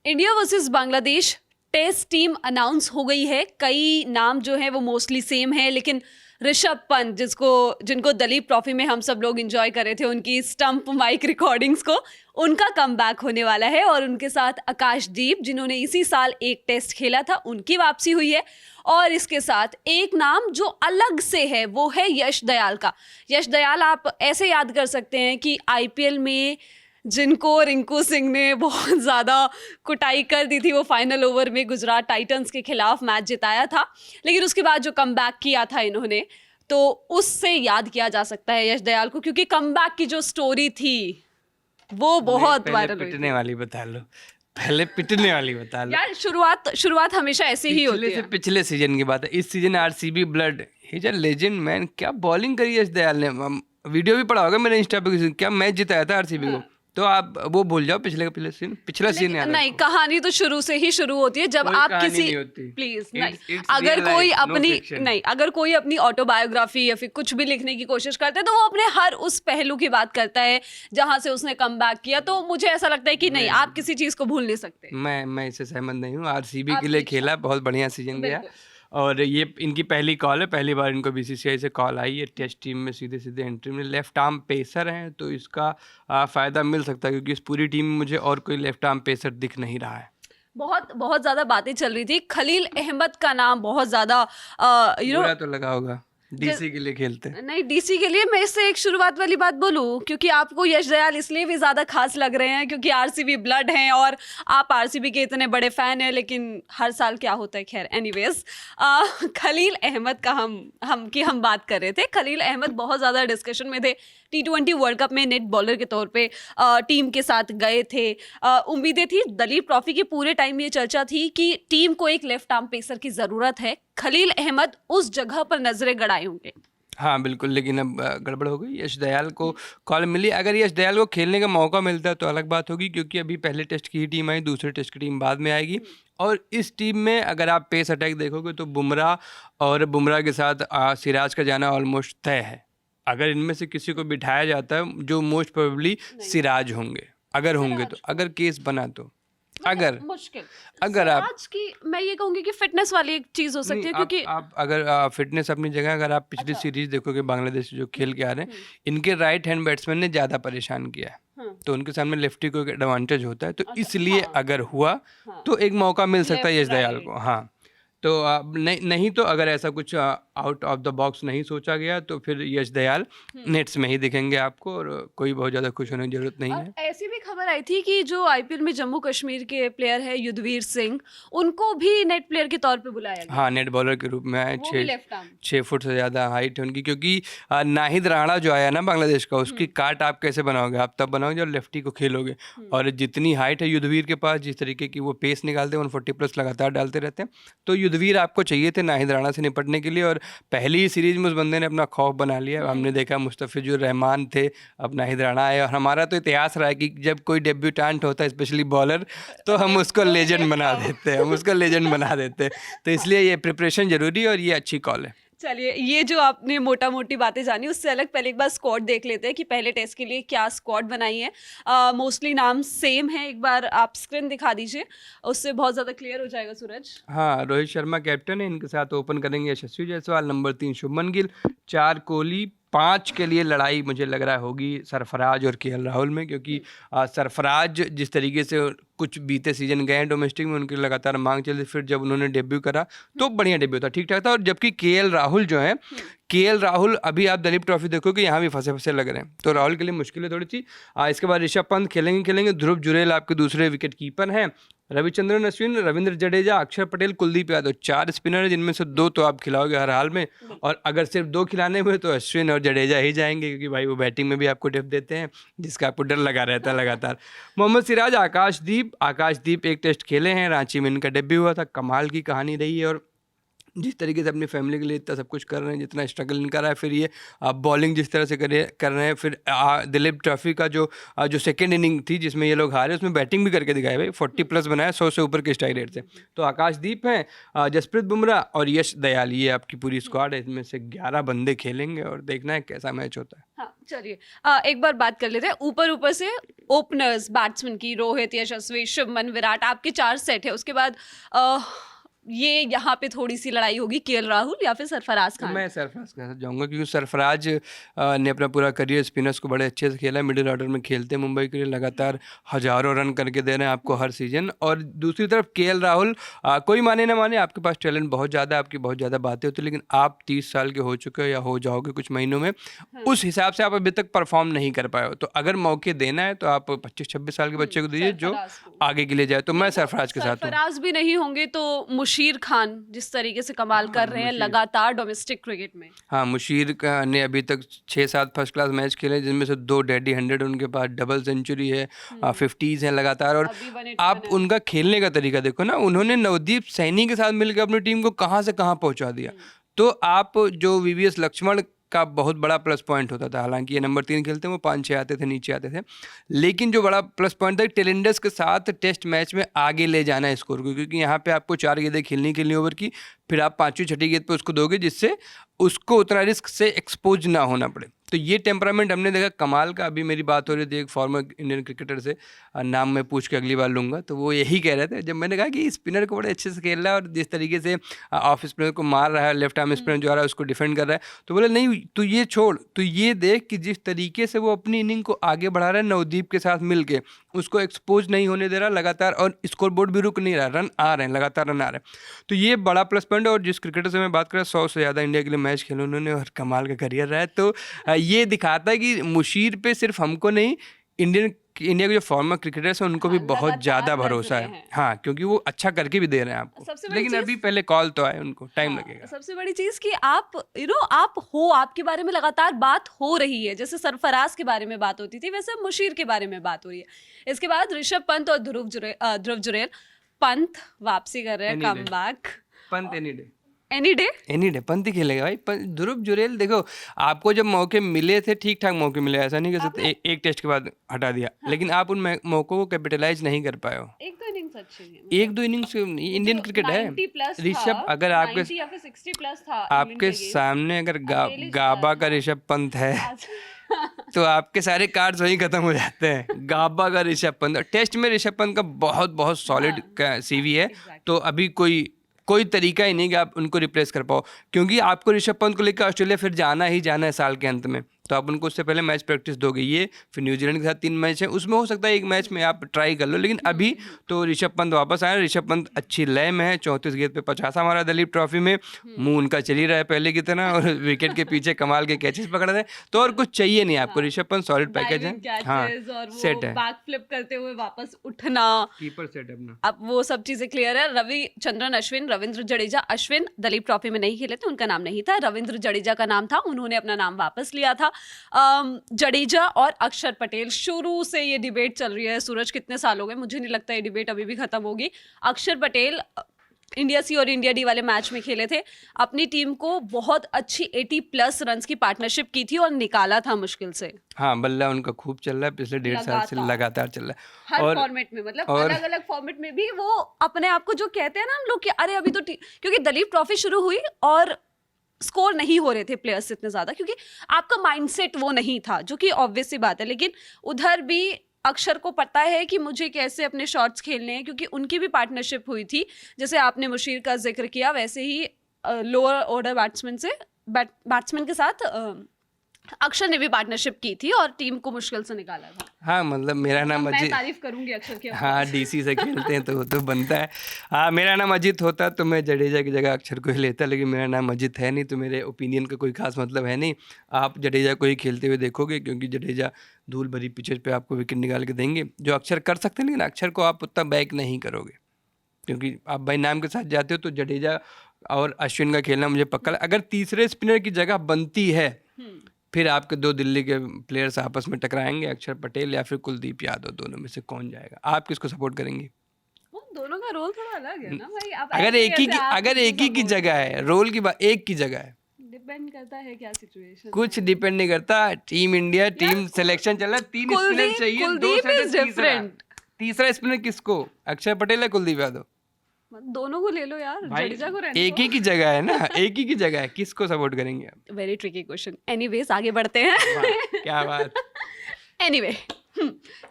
India versus Bangladesh test team announce हो गई है। कई नाम जो है वो मोस्टली सेम है, लेकिन ऋषभ पंत जिनको दलीप ट्रॉफी में हम सब लोग एंजॉय कर रहे थे उनकी स्टंप माइक रिकॉर्डिंग्स को, उनका कमबैक होने वाला है। और उनके साथ आकाशदीप जिन्होंने इसी साल एक टेस्ट खेला था, उनकी वापसी हुई है। और इसके साथ एक नाम जो अलग से है वो है यश दयाल का। यश दयाल आप ऐसे याद कर सकते हैं कि आईपीएल में जिनको रिंकू सिंह ने बहुत ज़्यादा कुटाई कर दी थी, वो फाइनल ओवर में गुजरात टाइटंस के खिलाफ मैच जिताया था, लेकिन उसके बाद जो कमबैक किया था इन्होंने, तो उससे याद किया जा सकता है यश दयाल को, क्योंकि कमबैक की जो स्टोरी थी वो बहुत वायरल हुई पिटने वाली बता लो, पहले पिटने वाली बता लो यार। शुरुआत हमेशा ऐसे ही होती है। पिछले सीजन की बात है। इस season RCB blood, he is a legend man. क्या बॉलिंग करी यश दयाल ने, वीडियो भी पड़ा होगा मेरे इंस्टा पे, क्या मैच जिताया था आरसीबी को। तो आप वो भूल जाओ पिछला सीन याद नहीं, कहानी तो शुरू से ही शुरू होती है जब आप किसी प्लीज नहीं, अगर कोई अपनी ऑटोबायोग्राफी या फिर कुछ भी लिखने की कोशिश करता है तो वो अपने हर उस पहलू की बात करता है जहां से उसने कमबैक किया। तो मुझे ऐसा लगता है कि नहीं, आप किसी चीज को भूल नहीं सकते। मैं इससे सहमत नहीं हूँ। आरसीबी के लिए खेला, बहुत बढ़िया सीजन गया, और ये इनकी पहली कॉल है, पहली बार इनको बीसीसीआई से कॉल आई है टेस्ट टीम में सीधे एंट्री में। लेफ्ट आर्म पेसर हैं तो इसका फ़ायदा मिल सकता है, क्योंकि इस पूरी टीम में मुझे और कोई लेफ्ट आर्म पेसर दिख नहीं रहा है। बहुत ज़्यादा बातें चल रही थी, खलील अहमद का नाम बहुत ज़्यादा बुरा तो लगा होगा, डीसी के लिए खेलते हैं। नहीं, डीसी के लिए मैं इससे एक शुरुआत वाली बात बोलूं, क्योंकि आपको यश दयाल इसलिए भी ज्यादा खास लग रहे हैं क्योंकि आरसीबी ब्लड हैं और आप आरसीबी के इतने बड़े फैन हैं, लेकिन हर साल क्या होता है, खैर एनीवेज। खलील अहमद का हम बात कर रहे थे। खलील अहमद बहुत ज़्यादा डिस्कशन में थे। T20 वर्ल्ड कप में नेट बॉलर के तौर पे टीम के साथ गए थे। उम्मीदें थी, दलीप ट्रॉफी के पूरे टाइम ये चर्चा थी कि टीम को एक लेफ्ट आर्म पेसर की ज़रूरत है। खलील अहमद उस जगह पर नजरें गड़ाए होंगे। हाँ बिल्कुल, लेकिन अब गड़बड़ हो गई। यश दयाल को कॉल मिली। अगर यश दयाल को खेलने का मौका मिलता है तो अलग बात होगी, क्योंकि अभी पहले टेस्ट की ही टीम आई, दूसरे टेस्ट की टीम बाद में आएगी। और इस टीम में अगर आप पेस अटैक देखोगे तो बुमराह के साथ सिराज का जाना ऑलमोस्ट तय है। अगर इनमें से किसी को बिठाया जाता है, जो मोस्ट प्रोबेबली सिराज होंगे, अगर केस बना तो, अगर आज की मैं ये कहूंगी कि फिटनेस वाली एक चीज हो सकती है, क्योंकि आप अगर फिटनेस अपनी जगह, अगर आप पिछली सीरीज देखोगे बांग्लादेश जो खेल के आ रहे हैं, इनके राइट हैंड बैट्समैन ने ज़्यादा परेशान किया है, तो उनके सामने लेफ्टी को एक एडवांटेज होता है। तो इसलिए अगर हुआ तो एक मौका मिल सकता है यश दयाल को। हाँ, तो नहीं तो अगर ऐसा कुछ आउट ऑफ द बॉक्स नहीं सोचा गया तो फिर यश दयाल नेट्स में ही दिखेंगे आपको, और कोई बहुत ज़्यादा खुश होने की जरूरत नहीं है। ऐसी भी खबर आई थी कि जो आईपीएल में जम्मू कश्मीर के प्लेयर है युद्धवीर सिंह, उनको भी नेट प्लेयर के तौर पे बुलाया गया। हाँ, नेट बॉलर के रूप में आए। 6 फुट से ज़्यादा हाइट है उनकी, क्योंकि नाहिद राणा जो आया ना बांग्लादेश का, उसकी काट आप कैसे बनाओगे? आप तब बनाओगे जब लेफ्टी को खेलोगे। और जितनी हाइट है युद्धवीर के पास, जिस तरीके की वो पेस निकालते हैं, 140+ लगातार डालते रहते हैं, तो युद्धवीर आपको चाहिए थे नाहिद राणा से निपटने के लिए। और पहली ही सीरीज में उस बंदे ने अपना खौफ बना लिया। हमने देखा मुस्तफिजुर रहमान थे, अब नाहिद राणा आए, और हमारा तो इतिहास रहा है कि जब कोई डेब्यूटेंट होता है, स्पेशली बॉलर, तो हम उसको लेजेंड बना देते हैं, तो इसलिए ये प्रिपरेशन जरूरी है और ये अच्छी कॉल है। चलिए, ये जो आपने मोटा मोटी बातें जानी, उससे अलग पहले एक बार स्क्वाड देख लेते हैं कि पहले टेस्ट के लिए क्या स्क्वाड बनाई है। मोस्टली नाम सेम है। एक बार आप स्क्रीन दिखा दीजिए, उससे बहुत ज़्यादा क्लियर हो जाएगा सूरज। हाँ, रोहित शर्मा कैप्टन है, इनके साथ ओपन करेंगे यशस्वी जायसवाल, नंबर 3 शुभमन गिल, 4 कोहली, 5 के लिए लड़ाई मुझे लग रहा होगी सरफराज और केएल राहुल में, क्योंकि सरफराज जिस तरीके से कुछ बीते सीजन गए हैं डोमेस्टिक में, उनकी लगातार मांग चली, फिर जब उन्होंने डेब्यू करा तो बढ़िया डेब्यू था, ठीक ठाक था। और जबकि केएल राहुल जो है, केएल राहुल अभी आप दलीप ट्रॉफी देखोगे यहाँ भी फंसे लग रहे हैं, तो राहुल के लिए मुश्किल है थोड़ी सी। इसके बाद ऋषभ पंत खेलेंगे। ध्रुव जुरेल आपके दूसरे विकेट कीपर हैं। रविचंद्रन अश्विन, रविंद्र जडेजा, अक्षर पटेल, कुलदीप यादव, 4 स्पिनर है, जिनमें से 2 तो आप खिलाओगे हर हाल में, और अगर सिर्फ 2 खिलाने हुए तो अश्विन और जडेजा ही जाएंगे, क्योंकि भाई वो बैटिंग में भी आपको टिप देते हैं, जिसका आपको डर लगा रहता है लगातार। मोहम्मद सिराज, आकाशदीप एक टेस्ट खेले हैं, रांची में इनका डेब्यू हुआ था, कमाल की कहानी रही है। और जिस तरीके से अपनी फैमिली के लिए इतना सब कुछ कर रहे हैं, जितना स्ट्रगल नहीं कर रहा है, फिर ये बॉलिंग जिस तरह से कर रहे हैं, फिर दिलीप ट्रॉफी का जो सेकंड इनिंग थी जिसमें ये लोग हारे, उसमें बैटिंग भी करके दिखाए भाई, 40+ बनाया 100 से ऊपर के स्ट्राइक रेट से। तो आकाशदीप हैं, जसप्रीत बुमराह और यश दयाल, ये आपकी पूरी स्क्वाड है, इसमें से 11 बंदे खेलेंगे और देखना है कैसा मैच होता है। हाँ चलिए, एक बार बात कर लेते हैं ऊपर से ओपनर्स बैट्समैन की। रोहित, यशस्वी, शुभमन, विराट, आपके 4 सेट है। उसके बाद ये यहाँ पे थोड़ी सी लड़ाई होगी, केएल राहुल या फिर सरफराज खान। मैं सरफराज के साथ जाऊंगा क्योंकि सरफराज ने अपना पूरा करियर स्पिनर्स को बड़े अच्छे से खेला है, मिडिल ऑर्डर में खेलते हैं मुंबई के लिए, लगातार हजारों रन करके दे रहे हैं आपको हर सीजन। और दूसरी तरफ केएल राहुल, कोई माने ना माने, आपके पास टैलेंट बहुत ज़्यादा है, आपकी बहुत ज़्यादा बातें होती है, लेकिन आप 30 साल के हो चुके हो या हो जाओगे कुछ महीनों में, उस हिसाब से आप अभी तक परफॉर्म नहीं कर पाए हो। तो अगर मौके देना है तो आप 25-26 साल के बच्चे को दीजिए जो आगे के लिए जाए। तो मैं सरफराज के साथ हूँ। सरफराज भी नहीं होंगे तो मुशीर खान जिस तरीके से कमाल कर रहे हैं लगातार डोमेस्टिक क्रिकेट में। हाँ, मुशीर ने अभी तक 6-7 फर्स्ट क्लास मैच खेले, जिनमें से 2 डैडी 100, उनके पास डबल सेंचुरी है, 50s हैं लगातार। और आप उनका खेलने का तरीका देखो ना, उन्होंने नवदीप सैनी के साथ मिलकर अपनी टीम को कहाँ से कहाँ पहुँचा दिया। तो आप जो वीवीएस लक्ष्मण का बहुत बड़ा प्लस पॉइंट होता था, हालांकि ये नंबर 3 खेलते हैं, वो 5-6 आते थे, नीचे आते थे, लेकिन जो बड़ा प्लस पॉइंट था टेलेंडर्स के साथ टेस्ट मैच में आगे ले जाना है स्कोर को, क्योंकि यहाँ पे आपको 4 गेंदें खेलनी के लिए ओवर की, फिर आप 5वीं 6ठी गेंद पे उसको दोगे जिससे उसको उतना रिस्क से एक्सपोज ना होना पड़े। तो ये टेम्परामेंट हमने देखा कमाल का। अभी मेरी बात हो रही थी एक फॉर्मर इंडियन क्रिकेटर से, नाम मैं पूछ के अगली बार लूँगा, तो वो यही कह रहे थे, जब मैंने कहा कि स्पिनर को बड़े अच्छे से खेल रहा है और जिस तरीके से ऑफ स्पिनर को मार रहा है, लेफ्ट आर्म स्पिनर जो आ रहा है उसको डिफेंड कर रहा है, तो बोले नहीं तू ये छोड़, तो ये देख कि जिस तरीके से वो अपनी इनिंग को आगे बढ़ा रहा है नवदीप के साथ मिल के, उसको एक्सपोज नहीं होने दे रहा लगातार, और स्कोर बोर्ड भी रुक नहीं रहा, रन आ रहे हैं, लगातार रन आ रहे हैं। तो ये बड़ा प्लस पॉइंट है। और जिस क्रिकेटर से मैं बात कर रहा हूँ 100 से ज़्यादा इंडिया के लिए मैच खेले उन्होंने और कमाल का करियर रहा है। तो ये दिखाता है कि मुशीर पे सिर्फ हमको नहीं, इंडिया के जो फॉर्मर क्रिकेटर्स हैं उनको भी बहुत ज़्यादा भरोसा है। हाँ, क्योंकि वो अच्छा करके भी दे रहे हैं आपको, लेकिन अभी पहले कॉल तो आए, उनको टाइम लगेगा। सबसे बड़ी चीज़ कि आप आप हो, आपके बारे में लगातार बात हो रही है, जैसे सरफराज के बारे में बात होती थी वैसे मुशीर के बारे में बात हो रही है। इसके बाद ऋषभ पंत और ध्रुव जुरैल। पंत वापसी कर रहे हैं, comeback. Pant any day Pant ही खेलेगा भाई। ध्रुव जुरैल देखो, आपको जब मौके मिले थे ठीक ठाक मौके मिले, ऐसा नहीं कर सकते एक टेस्ट के बाद हटा दिया, लेकिन आप उन मौकों को कैपिटलाइज नहीं कर पाए हो। एक दो इनिंग्स अच्छी हैं, एक दो इनिंग्स इंडियन क्रिकेट है। ऋषभ, अगर आपके सामने अगर गाबा का ऋषभ पंत है तो आपके सारे कार्ड्स वहीं खत्म हो जाते हैं। गाबा का ऋषभ पंत, टेस्ट में ऋषभ पंत का बहुत सॉलिड सीवी है, तो अभी कोई तरीका ही नहीं कि आप उनको रिप्लेस कर पाओ, क्योंकि आपको ऋषभ पंत को लेकर ऑस्ट्रेलिया फिर जाना ही जाना है साल के अंत में, तो आप उनको उससे पहले मैच प्रैक्टिस दोगे। ये फिर न्यूजीलैंड के साथ 3 मैच है, उसमें हो सकता है एक मैच में आप ट्राई कर लो, लेकिन अभी तो ऋषभ पंत वापस आए। ऋषभ पंत अच्छी लय में है, 34 गेंद पे 50 हमारा दिलीप ट्रॉफी में, मुंह उनका चल ही रहा है पहले की तरह, और विकेट के पीछे कमाल के कैचेस पकड़ रहे हैं, तो और कुछ चाहिए नहीं आपको। ऋषभ पंत सॉलिड पैकेज है, हाँ सेट है, बैक फ्लिप करते हुए वापस उठना, कीपर सेट अपना, अब वो सब चीजें क्लियर है। रविचंद्रन अश्विन, रविंद्र जडेजा। अश्विन दिलीप ट्रॉफी में नहीं खेले थे, उनका नाम नहीं था, रविंद्र जडेजा का नाम था, उन्होंने अपना नाम वापस लिया था। जडेजा और अक्षर पटेल, शुरू से ये डिबेट चल रही है, सूरज कितने साल हो गए, मुझे नहीं लगता ये डिबेट अभी भी खत्म होगी। अक्षर पटेल इंडिया सी और इंडिया डी वाले मैच में खेले थे, अपनी टीम को बहुत अच्छी 80+ रन्स की पार्टनरशिप की थी और निकाला था मुश्किल से। हाँ, बल्ला उनका खूब चल रहा है, पिछले 1.5 साल से लगातार चल रहा है, हर फॉर्मेट में, मतलब अलग अलग फॉर्मेट में भी वो अपने आप को जो कहते हैं ना हम लोग कि अरे अभी तो क्योंकि दिलीप ट्रॉफी शुरू हुई और स्कोर नहीं हो रहे थे प्लेयर्स इतने ज़्यादा, क्योंकि आपका माइंडसेट वो नहीं था, जो कि ऑब्वियस सी बात है। लेकिन उधर भी अक्षर को पता है कि मुझे कैसे अपने शॉट्स खेलने हैं, क्योंकि उनकी भी पार्टनरशिप हुई थी, जैसे आपने मुशीर का जिक्र किया, वैसे ही लोअर ऑर्डर बैट्समैन के साथ अक्षर ने भी पार्टनरशिप की थी और टीम को मुश्किल से निकाला था। हाँ, मतलब मेरा नाम मैं तारीफ करूंगी अक्षर की। हाँ, डीसी से खेलते हैं तो बनता है। हाँ, मेरा नाम अजित होता तो मैं जडेजा की जगह अक्षर को ही लेता, लेकिन मेरा नाम अजित है नहीं, तो मेरे ओपिनियन का कोई खास मतलब है नहीं। आप जडेजा को ही खेलते हुए देखोगे, क्योंकि जडेजा धूल भरी पिचेज पे आपको विकेट निकाल के देंगे, जो अक्षर कर सकते हैं, लेकिन अक्षर को आप उतना बैक नहीं करोगे, क्योंकि आप भाई नाम के साथ जाते हो। तो जडेजा और अश्विन का खेलना मुझे पक्का, अगर तीसरे स्पिनर की जगह बनती है फिर आपके 2 दिल्ली के प्लेयर्स आपस में टकराएंगे, अक्षर पटेल या फिर कुलदीप यादव, दोनों में से कौन जाएगा? आप किसको सपोर्ट करेंगी? दोनों का रोल थोड़ा अलग है ना भाई। आप अगर ऐसे एक ही कैसे आप अगर किसी एक को ही की support जगह करते है, रोल की बात एक की जगह है, हैं? डिपेंड करता है क्या सिचुएशन कुछ है। डिपेंड नहीं करता। टीम इंडिया यार टीम सिलेक्शन चल रहा है, 3 स्पिनर कुलदीप चाहिए, 2 कुलदीप सेट है, इज तीसरा डिफरेंट। तीसरा स्पिनर किसको? अक्षर पटेल है, कुलदीप यादव? दोनों को ले लो यार, भाई जडेजा को रहने एक ही की जगह है ना, एक ही की जगह है, किसको सपोर्ट करेंगे आप? दो। Very tricky question. एनीवेज आगे बढ़ते वाह, हैं। क्या बात। एनीवे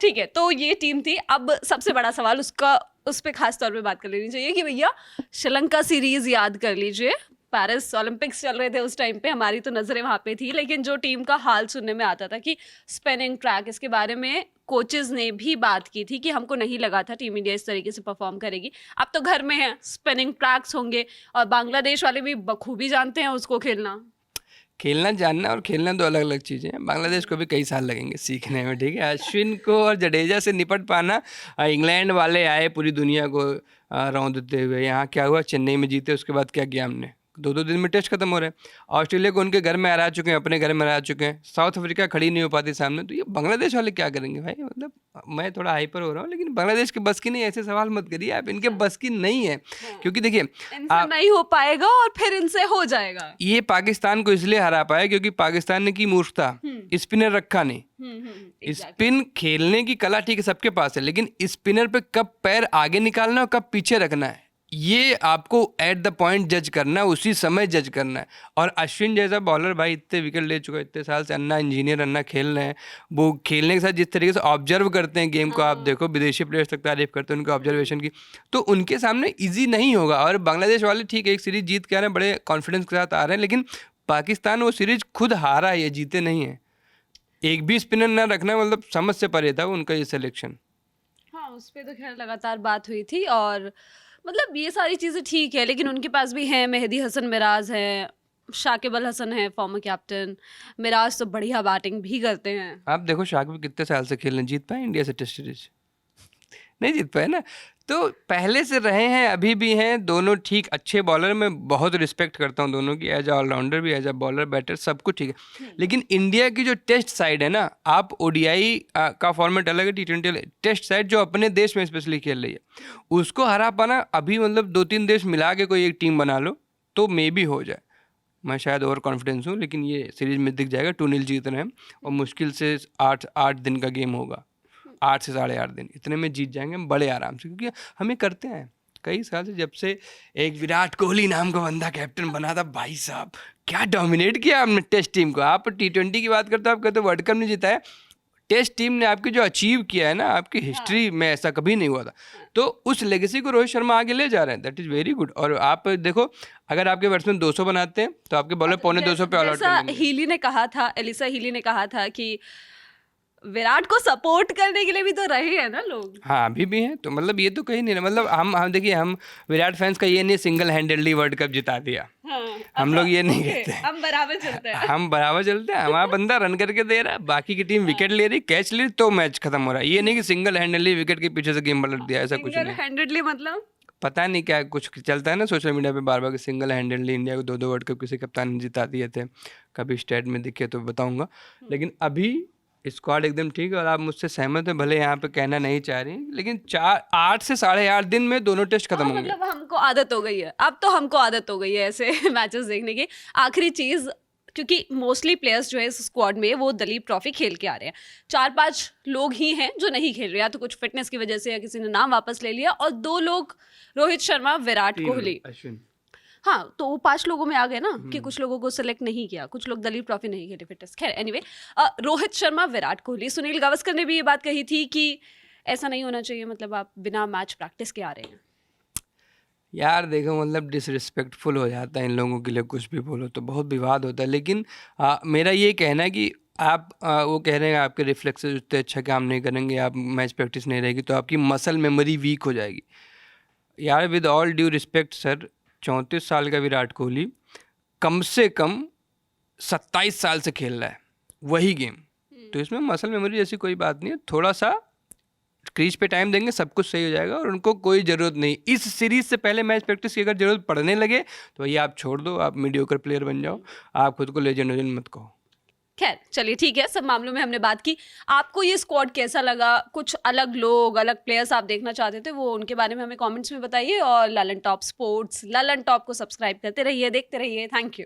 ठीक है, तो ये टीम थी। अब सबसे बड़ा सवाल उसका, उस पर खास तौर पे बात कर लेनी चाहिए कि भैया श्रीलंका सीरीज याद कर लीजिए। पेरिस ओलंपिक्स चल रहे थे उस टाइम पे, हमारी तो नज़रें वहाँ पे थी, लेकिन जो टीम का हाल सुनने में आता था कि स्पिनिंग ट्रैक, इसके बारे में कोचेस ने भी बात की थी कि हमको नहीं लगा था टीम इंडिया इस तरीके से परफॉर्म करेगी। अब तो घर में है, स्पिनिंग ट्रैक्स होंगे, और बांग्लादेश वाले भी बखूबी जानते हैं उसको खेलना। खेलना जानना और खेलना दो अलग अलग चीज़ें हैं। बांग्लादेश को भी कई साल लगेंगे सीखने में, ठीक है। अश्विन को और जडेजा से निपट पाना, इंग्लैंड वाले आए पूरी दुनिया को रौंदते हुए, यहाँ क्या हुआ, चेन्नई में जीते, उसके बाद क्या किया हमने, 2-2 दिन में टेस्ट खत्म हो रहे हैं। ऑस्ट्रेलिया को उनके घर में हरा चुके हैं, अपने घर में हरा चुके हैं, साउथ अफ्रीका खड़ी नहीं हो पाती सामने, तो ये बांग्लादेश वाले क्या करेंगे भाई? मतलब मैं थोड़ा हाइपर हो रहा हूँ, लेकिन बांग्लादेश के बस की नहीं, ऐसे सवाल मत करिए आप, इनके बस की नहीं है। क्योंकि देखिए इनसे नहीं हो पाएगा और फिर इनसे हो जाएगा। ये पाकिस्तान को इसलिए हरा पाया क्योंकि पाकिस्तान ने की मूर्खता, स्पिनर रखा नहीं। स्पिन खेलने की कला ठीक है सबके पास है, लेकिन स्पिनर पे कब पैर आगे निकालना है और कब पीछे रखना है, ये आपको एट द पॉइंट जज करना है, उसी समय जज करना है। और अश्विन जैसा बॉलर भाई इतने विकेट ले चुका है, इतने साल से अन्ना इंजीनियर अन्ना खेल रहे हैं, वो खेलने के साथ जिस तरीके से ऑब्जर्व करते हैं गेम को, आप देखो विदेशी प्लेयर्स तक तारीफ करते हैं उनके ऑब्जर्वेशन की, तो उनके सामने ईजी नहीं होगा। और बांग्लादेश वाले ठीक है एक सीरीज जीत के आ रहे हैं, बड़े कॉन्फिडेंस के साथ आ रहे हैं, लेकिन पाकिस्तान वो सीरीज खुद हारा है, ये जीते नहीं है। एक भी स्पिनर ना रखना मतलब समझ से परे था उनका ये सिलेक्शन। हाँ, उस पे तो खैर लगातार बात हुई थी, और मतलब ये सारी चीज़ें ठीक है, लेकिन उनके पास भी हैं, मेहदी हसन मिराज है, शाकिब अल हसन है फॉर्मर कैप्टन। मिराज तो बढ़िया बैटिंग भी करते हैं। आप देखो शाकिब कितने साल से खेल रहे हैं, जीत पाए इंडिया से टेस्ट सीरीज? नहीं जीत पाए ना। तो पहले से रहे हैं, अभी भी हैं, दोनों ठीक अच्छे बॉलर, मैं बहुत रिस्पेक्ट करता हूँ दोनों की, एज ए ऑलराउंडर भी, एज ए बॉलर बैटर सब कुछ ठीक है। लेकिन इंडिया की जो टेस्ट साइड है ना, आप ओडीआई का फॉर्मेट अलग है, T20 टेस्ट साइड जो अपने देश में स्पेशली खेल रही है, उसको हरा पाना अभी मतलब 2-3 देश मिला के कोई एक टीम बना लो तो मे भी हो जाए। मैं शायद ओवर कॉन्फिडेंस हूँ, लेकिन ये सीरीज में दिख जाएगा। 2-0 जीत रहे हैं और मुश्किल से 8 दिन का गेम होगा, 8 से 8.5 दिन, इतने में जीत जाएंगे हम बड़े आराम से, क्योंकि हमें करते हैं कई साल से, जब से एक विराट कोहली नाम का बंदा कैप्टन बना था, भाई साहब क्या डोमिनेट किया हमने टेस्ट टीम को। आप T20 की बात करते हो, आप कहते हो वर्ल्ड कप नहीं जीता है, टेस्ट टीम ने आपकी जो अचीव किया है ना, आपकी हिस्ट्री में ऐसा कभी नहीं हुआ था, तो उस लेगेसी को रोहित शर्मा आगे ले जा रहे हैं, दैट इज़ वेरी गुड। और आप देखो अगर आपके बैट्समैन 200 बनाते हैं तो आपके बॉलर 250 पे ऑल आउट कर देंगे। हीली ने कहा था, एलिसा हीली ने कहा था कि विराट को सपोर्ट करने के लिए भी तो रहे हैं ना लोग। हाँ अभी भी हैं, तो मतलब ये तो कहीं नहीं, मतलब हम देखिए, हम विराट फैंस का ये नहीं सिंगल हैंडेडली वर्ल्ड कप जिता दिया, हाँ, हम लोग ये नहीं कहते हैं। हम बराबर चलते हैं। हम बराबर चलते हैं, हमारा बंदा रन करके दे रहा है, बाकी की टीम विकेट ले रही, कैच ले रही, तो मैच खत्म हो रहा है। ये नहीं कि सिंगल हैंडली विकेट के पीछे से गेम पलट दिया, ऐसा कुछ सिंगल नहीं। हैंडेडली मतलब पता नहीं क्या कुछ चलता है ना सोशल मीडिया पे बार बार, सिंगल हैंडली इंडिया को 2-2 वर्ल्ड कप किसी कप्तान ने जिता दिए थे, कभी स्टेट में दिखे तो बताऊंगा। लेकिन अभी स्क्वाड एकदम ठीक है, और आप मुझसे सहमत हैं, भले यहाँ पे कहना नहीं चाह रही, लेकिन 8 से 8.5 दिन में दोनों टेस्ट खत्म होंगे। मतलब हमको आदत हो गई है, अब तो हमको आदत हो गई है ऐसे मैचेस देखने की। आखिरी चीज़, क्योंकि मोस्टली प्लेयर्स जो है इस स्क्वाड में वो दलीप ट्रॉफी खेल के आ रहे हैं, 4-5 लोग ही हैं जो नहीं खेल रहे, या तो कुछ फिटनेस की वजह से या किसी ने नाम वापस ले लिया, और 2 लोग रोहित शर्मा, विराट कोहली, अश्विन। हाँ, तो वो 5 लोगों में आ गए ना, कि कुछ लोगों को सिलेक्ट नहीं किया, कुछ लोग दलीप ट्रॉफी नहीं खेले फिटनेस। खैर एनीवे, रोहित शर्मा, विराट कोहली, सुनील गावस्कर ने भी ये बात कही थी कि ऐसा नहीं होना चाहिए, मतलब आप बिना मैच प्रैक्टिस के आ रहे हैं। यार देखो मतलब डिसरिस्पेक्टफुल हो जाता है इन लोगों के लिए, कुछ भी बोलो तो बहुत विवाद होता है। लेकिन मेरा ये कहना है कि आप वो कह रहे हैं आपके रिफ्लेक्सेस उतने अच्छा काम नहीं करेंगे, आप मैच प्रैक्टिस नहीं रहेगी तो आपकी मसल मेमोरी वीक हो जाएगी। यार with all due respect sir, 34 साल का विराट कोहली कम से कम 27 साल से खेल रहा है वही गेम, तो इसमें मसल मेमोरी जैसी कोई बात नहीं है। थोड़ा सा क्रीज पे टाइम देंगे, सब कुछ सही हो जाएगा, और उनको कोई ज़रूरत नहीं इस सीरीज़ से पहले मैच प्रैक्टिस की अगर ज़रूरत पड़ने लगे तो भैया आप छोड़ दो, आप मीडियोकर प्लेयर बन जाओ, आप खुद को लेजेंड मत कहो। खैर चलिए ठीक है, सब मामलों में हमने बात की। आपको ये स्क्वाड कैसा लगा? कुछ अलग लोग, अलग प्लेयर्स आप देखना चाहते थे, वो उनके बारे में हमें कमेंट्स में बताइए। और Lalan top sports, Lalan top को सब्सक्राइब करते रहिए, देखते रहिए। Thank you.